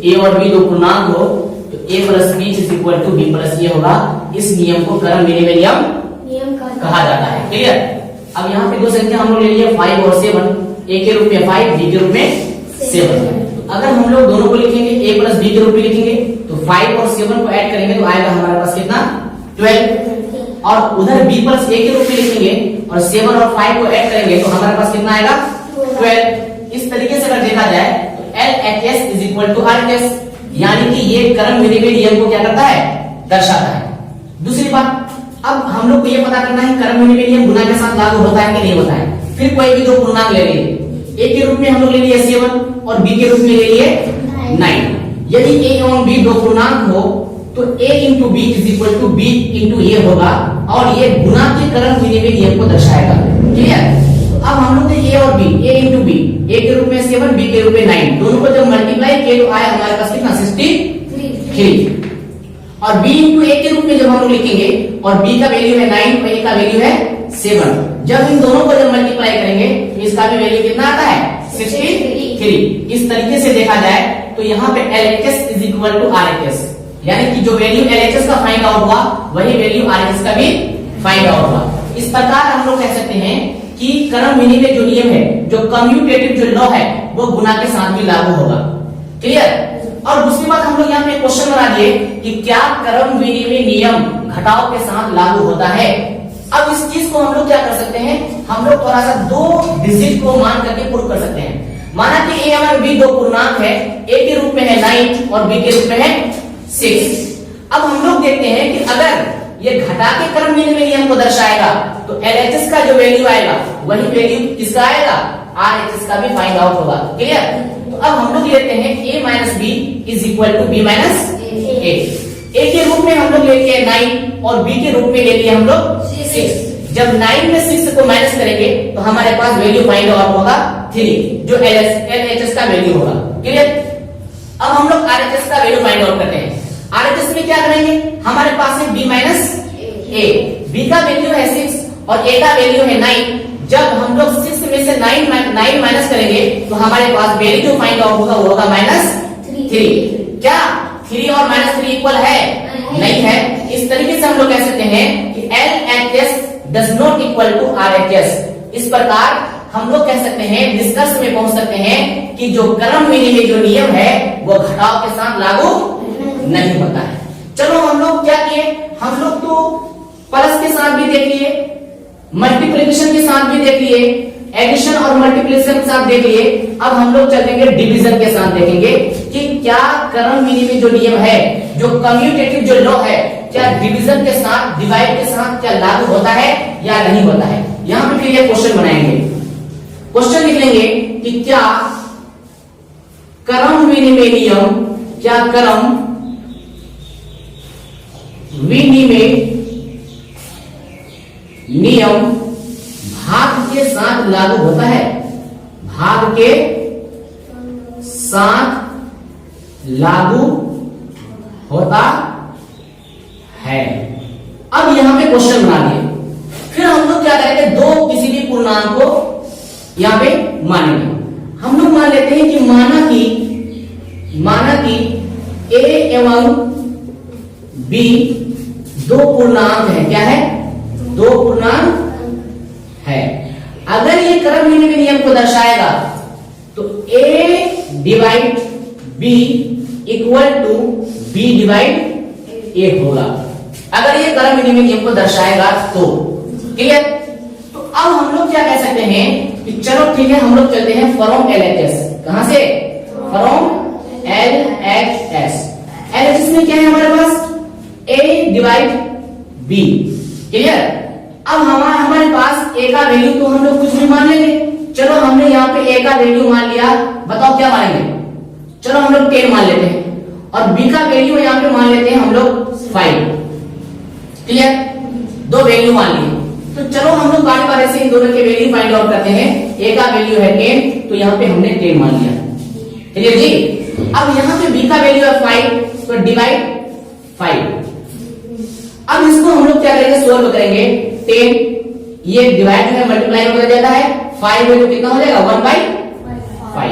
ए और बी दो पूर्णांक हो तो a plus B is equal to B plus A होगा। इस नियम को क्रम विनिमय नियम कहा जाता है। क्लियर। अब यहाँ पे दो संख्या हम लोग ले लिए 5 और 7, a के रूप में 5, b के रूप में 7। अगर हम लोग दोनों को लिखेंगे a प्लस b के रूप में लिखेंगे तो 5 और 7 को ऐड करेंगे तो आएगा हमारे पास कितना 12, और उधर b प्लस a के रूप में लिखेंगे और 7 और 5 को ऐड करेंगे तो हमारे पास कितना आएगा 12। इस तरीके से अगर देखा जाए तो LHS is equal to RHS, यानी कि ये क्रम विनिमय नियम को क्या करता है दर्शाता है। दूसरी बात, अब हम लोग को ये पता करना है क्रम विनिमय नियम गुना के साथ लागू होता है कि नहीं होता है। फिर कोई भी दो पूर्णांक ले लिए, a के रूप में हम लोग ले लिए 7 और b के रूप में ले लिए 9। यदि a एवं b दो पूर्णांक हो तो a into B is equal to b into A होगा और ये गुना के क्रम विनिमय नियम को दर्शाएगा। क्लियर। अब हम लोग ने a और b, a into B, a के रूप में 7, b के रूप में 9, दोनों को जब मल्टीप्लाई किए तो आया हमारे पास कितना 63, और b इंटू a के रूप में जब हम लोग लिखेंगे और b का वैल्यू है 9 और a का वैल्यू है 7, जब इन दोनों को जब मल्टीप्लाई करेंगे तो इसका भी वैल्यू कितना आता है 63। इस तरीके से देखा जाए तो यहाँ पे LHS is equal to RHS, यानी कि जो वैल्यू LHS का फाइंड आउट हुआ वही वैल्यू RHS का भी फाइंड आउट हुआ। इस प्रकार हम लोग कह सकते हैं कि क्रम विनिमय जो नियम है, जो कम्यूटेटिव जो लॉ है, वो गुना के साथ भी लागू होगा। क्लियर। और दूसरी बात हम लोग यहाँ पे क्वेश्चन बना दिए कि क्या क्रम विनिमय नियम घटाव के साथ लागू होता है। अब इस चीज को हम लोग क्या कर सकते हैं, हम लोग थोड़ा सा दो डिजिट को मान करके प्रूव कर सकते हैं। माना कि a और b दो पूर्णांक है, a के रूप में है 9 और b के रूप में है 6। अब हम लोग देखते हैं कि अगर ये घटा के क्रम विनिमय नियम को दर्शाएगा तो LHS का जो वैल्यू आएगा वही वैल्यू किसका आएगा RHS का भी फाइंड आउट होगा। क्लियर। तो अब हम लोग लेते हैं a minus B is equal to b minus a। a के रूप में हम लोग ले लिए 9 और b के रूप में ले लिए हम लोग 6। जब 9 में 6 को माइनस करेंगे तो हमारे पास वैल्यू फाइंड आउट होगा 3, जो LHS का वैल्यू होगा। क्लियर। अब हम लोग RHS का वैल्यू फाइंड आउट करते हैं। RHS में क्या करेंगे, हमारे पास है b माइनस a, b का वैल्यू है 6 और a का वैल्यू है 9। जब हम लोग 6 में से 9 माइनस करेंगे तो हमारे पास वैल्यू जो फाइंड आउट होगा वो होगा -3। क्या 3 और -3 इक्वल है? नहीं है। इस तरीके से हम लोग कह सकते हैं कि LHS does not equal to RHS। इस प्रकार हम लोग कह सकते हैं, निष्कर्ष में पहुंच सकते हैं कि जो क्रम विनिमय जो नियम है वो घटाव के साथ लागू नहीं होता है। चलो हम लोग क्या किए, हम लोग तो प्लस के साथ भी देख लिए, मल्टीप्लिकेशन के साथ भी देख लिए, एडिशन और मल्टीप्लिकेशन के साथ देख लिए। अब हम लोग चलेंगे डिवीजन के साथ, देखेंगे कि क्या क्रम विनिमय जो नियम है, जो कम्यूटेटिव जो लॉ है, क्या डिवीजन के साथ, डिवाइड के साथ क्या लागू होता है या नहीं होता है। यहां पे फिर ये क्वेश्चन बनाएंगे, क्वेश्चन लिख लेंगे कि क्या क्रम विनिमय नियम, क्या क्रम विनिमय नियम भाग के साथ लागू होता है, भाग के साथ लागू होता है। अब यहां पे क्वेश्चन बना दिए, फिर हम लोग क्या करेंगे, दो किसी भी पूर्णांक को यहां पे मानेंगे। हम लोग मान लेते हैं कि माना कि a एवं b दो पूर्णांक है। क्या है? दो पूर्णांक है। अगर ये क्रम विनिमय नियम को दर्शाएगा तो a divide b equal to b divide a होगा, अगर ये क्रम विनिमय नियम को दर्शाएगा तो। क्लियर। तो अब हम लोग क्या कह सकते हैं कि चलो ठीक है, हम लोग चलते हैं फ्रॉम LHS। कहां से? From LHS। LHS में क्या है हमारे पास? a divide b। क्लियर। अब हमारे पास a का वैल्यू तो हम लोग कुछ भी मान लेंगे। चलो हमने यहाँ पे a का वैल्यू मान लिया, बताओ क्या मानेंगे? चलो हम लोग 10 मान लेते हैं और b का वैल्यू यहाँ पे मान लेते हैं हम लोग 5। क्लियर। दो वैल्यू मान लिए, तो चलो हम लोग बारी बारी से इन दोनों के वैल्यू फाइंड आउट करते हैं। a का वैल्यू है 10, तो यहाँ पे हमने 10 मान लिया। क्लियर जी। अब यहाँ पे b का वैल्यू है 5, तो डिवाइड 5। अब इसको हम लोग क्या करेंगे, सोल्व करेंगे। 10 ये डिवाइड में मल्टीप्लाई हो जाता है, 5 है तो कितना हो जाएगा 1/5।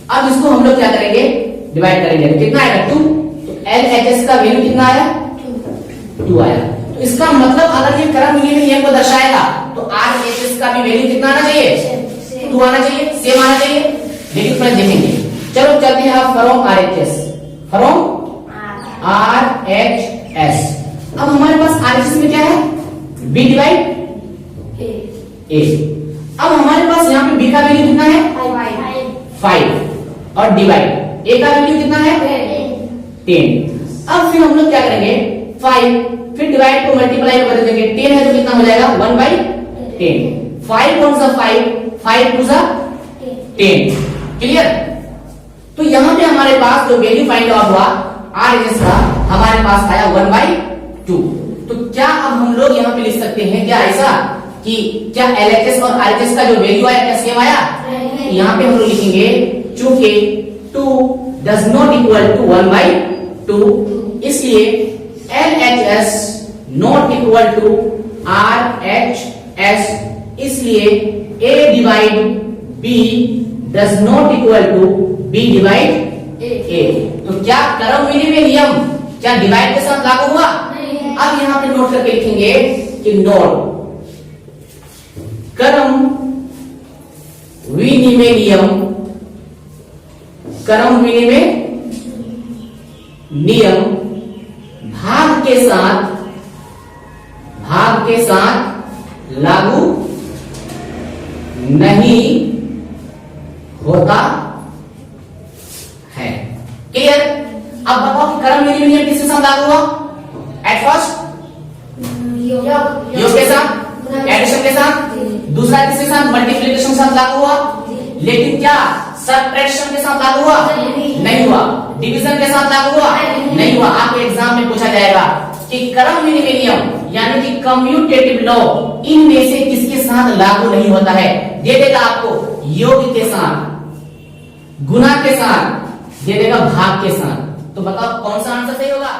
अब इसको हम लोग क्या करेंगे, डिवाइड करेंगे तो कितना आएगा 2। तो LHS का वैल्यू कितना आया 2 आया। तो इसका मतलब अगर ये क्रम विनिमय नियम को दर्शाएगा तो RHS का भी वैल्यू कितना आना चाहिए 2 आना चाहिए, सेम आना चाहिए। लेकिन पहले देखेंगे, चलो चलते हैं अब फ्रॉम RHS, फ्रॉम RHS। अब हमारे पास RHS में क्या है B डिवाइड A। अब हमारे पास यहाँ पे B का वैल्यू कितना है 5 और डिवाइड A का वैल्यू कितना है 10। अब फिर हम लोग क्या करेंगे 5 फिर डिवाइड को मल्टीप्लाई कर देंगे, 10 है तो कितना हो जाएगा 1/10। 5 कौन सा 5 टू सा 10, क्लियर। तो यहाँ पे हमारे पास जो वैल्यू फाइंड आउट हुआ RHS का हमारे पास आया 1/2। तो क्या अब हम लोग यहाँ पे लिख सकते हैं क्या ऐसा कि क्या LHS और RHS का जो वैल्यू आया क्या सेम आया? यहाँ पे हम लोग लिखेंगे चूंकि 2 डज नॉट इक्वल टू 1/2 इसलिए LHS not equal to RHS, इसलिए A divide B does not equal to B divide A। तो क्या क्रम विनिमय नियम क्या डिवाइड के साथ लागू हुआ? अब यहाँ पे नोट करके लिखेंगे कि नोट क्रम विनिमय नियम, क्रम विनिमय नियम भाग के साथ लागू नहीं होता है, क्लियर। अब बताओ कि क्रम विनिमय नियम किसके साथ लागू हुआ? एट फर्स्ट योग के साथ, एडिशन के साथ, दूसरा किसके साथ मल्टीप्लिकेशन के साथ लागू हुआ। लेकिन क्या सबट्रैक्शन के साथ लागू हुआ? नहीं हुआ। डिवीजन के साथ लागू हुआ? नहीं हुआ। आपके एग्जाम में पूछा जाएगा कि क्रम विनिमय नियम यानी कि कम्यूटेटिव लॉ इनमें से किसके साथ लागू नहीं होता है? दे देगा आपको योग के साथ, गुणा के साथ, दे देगा भाग के साथ। तो बताओ कौन सा आंसर सही होगा?